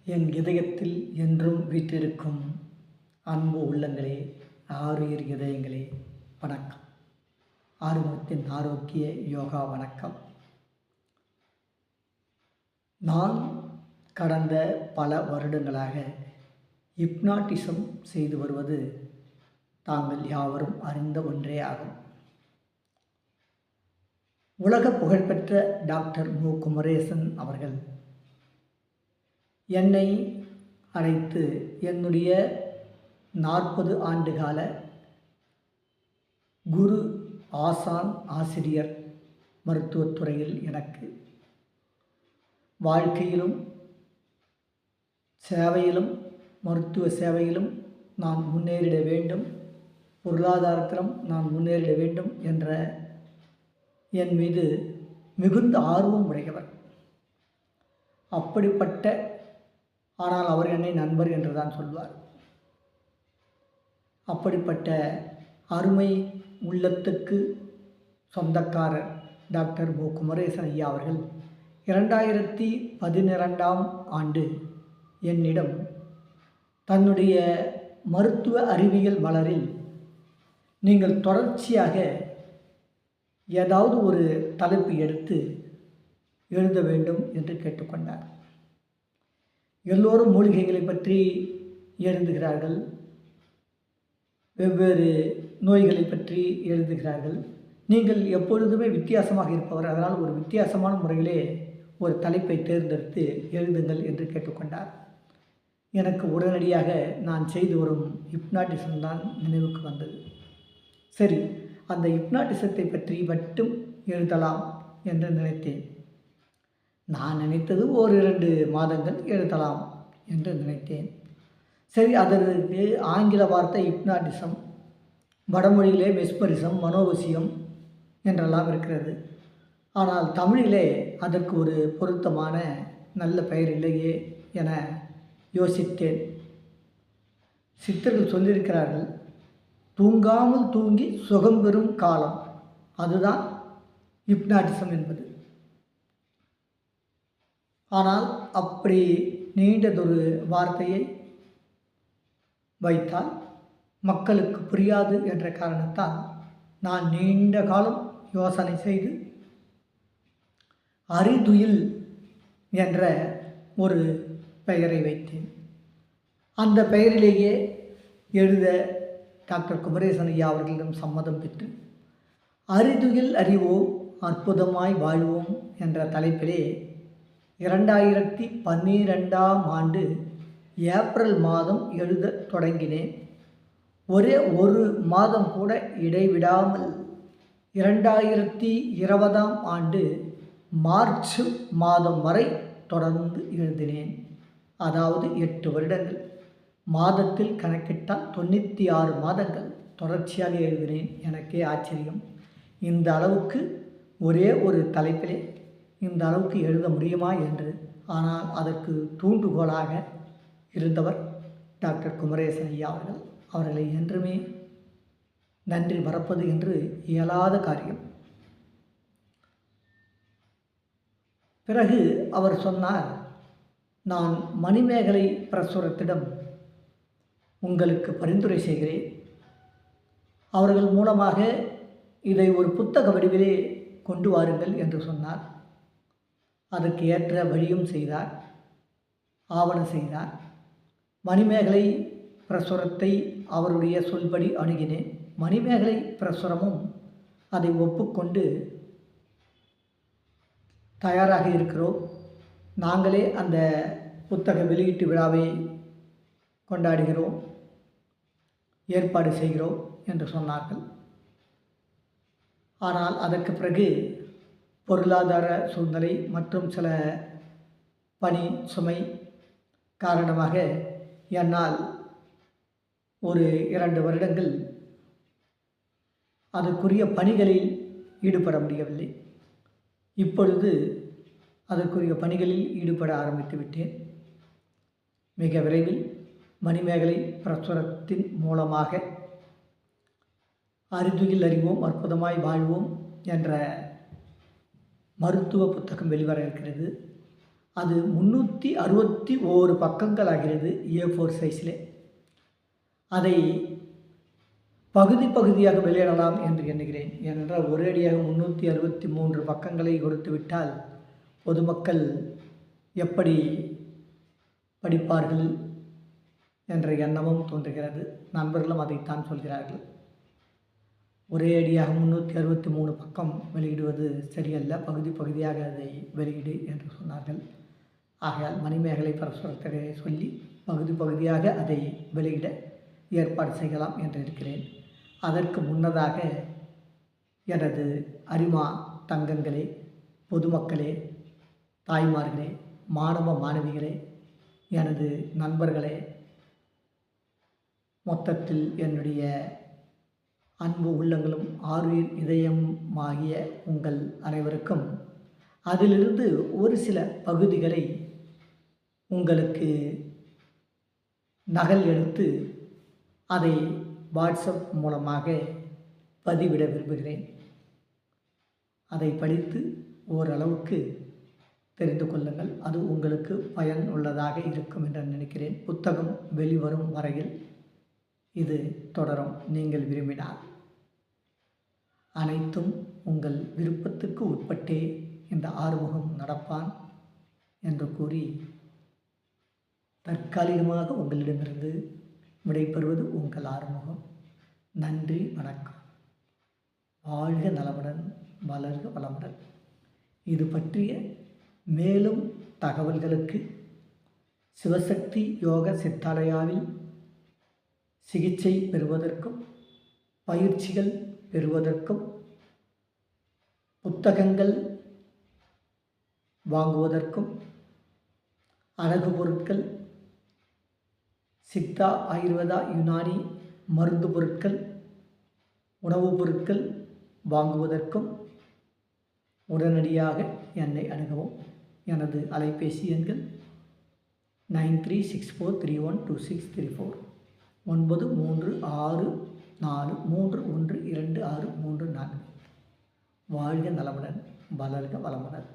என் இதயத்தில் என்றும் வீற்றிருக்கும் அன்பு உள்ளங்களே, ஆருயிர் இதயங்களே, வணக்கம். ஆறுமுகத்தின் ஆரோக்கிய யோகா வணக்கம். நான் கடந்த பல வருடங்களாக ஹிப்னாட்டிசம் செய்து வருவது தாங்கள் யாவரும் அறிந்த ஒன்றே ஆகும். உலக புகழ்பெற்ற டாக்டர் மு. குமரேசன் அவர்கள் என்னை அழைத்து என்னுடைய 40 ஆண்டுகால குரு, ஆசான், ஆசிரியர் மருத்துவத்துறையில் எனக்கு வாழ்க்கையிலும் சேவையிலும் மருத்துவ சேவையிலும் நான் முன்னேறிட வேண்டும், பொருளாதாரத்திலும் நான் முன்னேறிட வேண்டும் என்ற என் மீது மிகுந்த ஆர்வம் உடையவர். அப்படிப்பட்ட ஆனால் அவர் என்னை நண்பர் என்று தான் சொல்வார். அப்படிப்பட்ட அருமை உள்ளத்துக்கு சொந்தக்காரர் டாக்டர் மு. குமரேசன் ஐயா அவர்கள் 2012ஆம் ஆண்டு என்னிடம் தன்னுடைய மருத்துவ அறிவியல் மலரில் நீங்கள் தொடர்ச்சியாக ஏதாவது ஒரு தலைப்பு எடுத்து எழுத வேண்டும் என்று கேட்டுக்கொண்டார். எல்லோரும் மூலிகைகளை பற்றி எழுதுகிறார்கள், வெவ்வேறு நோய்களை பற்றி எழுதுகிறார்கள். நீங்கள் எப்பொழுதுமே வித்தியாசமாக இருப்பவர், அதனால் ஒரு வித்தியாசமான முறையிலே ஒரு தலைப்பை தேர்ந்தெடுத்து எழுதுங்கள் என்று கேட்டுக்கொண்டார். எனக்கு உடனடியாக நான் செய்து வரும் ஹிப்னாட்டிசம் தான் நினைவுக்கு வந்தது. சரி, அந்த ஹிப்னாட்டிசத்தை பற்றி மட்டும் எழுதலாம் என்று நினைத்தேன். நான் நினைத்தது 1-2 மாதங்கள் எழுதலாம் என்று நினைத்தேன். சரி, அதற்கு ஆங்கில வார்த்தை ஹிப்னாட்டிசம், வடமொழியிலே மெஸ்பரிசம், மனோவசியம் என்றெல்லாம் இருக்கிறது. ஆனால் தமிழிலே அதற்கு ஒரு பொருத்தமான நல்ல பெயர் இல்லையே என யோசித்தேன். சித்தர்கள் சொல்லியிருக்கிறார்கள், தூங்காமல் தூங்கி சுகம் பெறும் காலம், அதுதான் ஹிப்னாட்டிசம் என்பது. ஆனால் அப்படி நீண்டதொரு வார்த்தையை வைத்தால் மக்களுக்கு புரியாது என்ற காரணத்தால் நான் நீண்ட காலம் யோசனை செய்து அறிதுயில் என்ற ஒரு பெயரை வைத்தேன். அந்த பெயரிலேயே எழுத டாக்டர் குமரேசன் ஐயா அவர்களிடம் சம்மதம் பெற்று அறிதுயில் அறிவோம், அற்புதமாய் வாழ்வோம் என்ற தலைப்பிலே 2012ஆம் ஆண்டு ஏப்ரல் மாதம் எழுத தொடங்கினேன். ஒரே ஒரு மாதம் கூட இடைவிடாமல் 2020ஆம் ஆண்டு மார்ச் மாதம் வரை தொடர்ந்து எழுதினேன். அதாவது 8 வருடங்கள். மாதத்தில் கணக்கிட்டால் 96 மாதங்கள் தொடர்ச்சியாக எழுதினேன். எனக்கே ஆச்சரியம், இந்த அளவுக்கு ஒரே ஒரு தலைப்பிலே இந்த அளவுக்கு எழுத முடியுமா என்று. ஆனால் அதற்கு தூண்டுகோலாக இருந்தவர் டாக்டர் குமரேசன் ஐயா அவர்கள். அவர்களை என்றுமே நன்றி மறப்பது என்று இயலாத காரியம். பிறகு அவர் சொன்னார், நான் மணிமேகலை பிரசுரத்திடம் உங்களுக்கு பரிந்துரை செய்கிறேன், அவர்கள் மூலமாக இதை ஒரு புத்தக வடிவிலே கொண்டு வாருங்கள் என்று சொன்னார். அதற்கு ஏற்ற வழியும் செய்தார், ஆவணம் செய்தார். மணிமேகலை பிரசுரத்தை அவருடைய சொல்படி அணுகினேன். மணிமேகலை பிரசுரமும் அதை ஒப்புக்கொண்டு தயாராக இருக்கிறோம், நாங்களே அந்த புத்தக வெளியீட்டு விழாவை கொண்டாடுகிறோம், ஏற்பாடு செய்கிறோம் என்று சொன்னார்கள். ஆனால் அதற்கு பிறகு பொருளாதார சூழ்நிலை மற்றும் சில பணி சுமை காரணமாக என்னால் ஒரு 2 வருடங்கள் அதற்குரிய பணிகளில் ஈடுபட முடியவில்லை. இப்பொழுது அதற்குரிய பணிகளில் ஈடுபட ஆரம்பித்து விட்டேன். மிக விரைவில் மணிமேகலை பிரசுரத்தின் மூலமாக அறிதுயில் அறிவோம், அற்புதமாய் வாழ்வோம் என்ற மருத்துவ புத்தகம் வெளிவர இருக்கிறது. அது 361 பக்கங்கள் ஆகிறது A4 சைஸில். அதை பகுதி பகுதியாக வெளியிடலாம் என்று எண்ணுகிறேன். ஏனென்றால் ஒரேடியாக 363 பக்கங்களை கொடுத்து விட்டால் பொதுமக்கள் எப்படி படிப்பார்கள் என்ற எண்ணமும் தோன்றுகிறது. நண்பர்களும் அதைத்தான் சொல்கிறார்கள். ஒரே அடியாக 363 பக்கம் வெளியிடுவது சரியல்ல, பகுதி பகுதியாக அதை வெளியிடு என்று சொன்னார்கள். ஆகையால் மணிமேகலை பரஸ்பரத்தை சொல்லி பகுதி பகுதியாக அதை வெளியிட ஏற்பாடு செய்யலாம் என்று இருக்கிறேன். அதற்கு முன்னதாக எனது அரிமா தங்கங்களே, பொதுமக்களே, தாய்மார்களே, மாணவ மாணவிகளே, எனது நண்பர்களே, மொத்தத்தில் என்னுடைய அன்பு உள்ளங்களும் ஆருயிர் இதயமாகிய உங்கள் அனைவருக்கும் அதிலிருந்து ஒரு சில பகுதிகளை உங்களுக்கு நகல் எடுத்து அதை வாட்ஸ்அப் மூலமாக பதிவிட விரும்புகிறேன். அதை படித்து ஓரளவுக்கு தெரிந்து கொள்ளுங்கள். அது உங்களுக்கு பயன் உள்ளதாக இருக்கும் என்று நினைக்கிறேன். புத்தகம் வெளிவரும் வரையில் இது தொடரும். நீங்கள் விரும்பினால் அனைத்தும் உங்கள் விருப்பத்துக்கு உட்பட்டே இந்த ஆறுமுகம் நடப்பான் என்று கூறி தற்காலிகமாக உங்களிடமிருந்து விடைபெறுவது உங்கள் ஆறுமுகம். நன்றி, வணக்கம். வாழ்க நலமுடன், வளர்க வளமுடன். இது பற்றிய மேலும் தகவல்களுக்கு சிவசக்தி யோக சித்தாலயாவில் சிகிச்சை பெறுவதற்கும் பயிற்சிகள் பெறுவதற்கும் புத்தகங்கள் வாங்குவதற்கும் அழகு பொருட்கள், சித்தா, ஆயுர்வேதா, யுனானி மருந்து பொருட்கள், உணவுப் பொருட்கள் வாங்குவதற்கும் உடனடியாக என்னை அணுகவும். எனது அலைபேசி எண்கள் 9364312634 9364312634. வாழ்க நலமுடன், வளர்க வளமுடன்.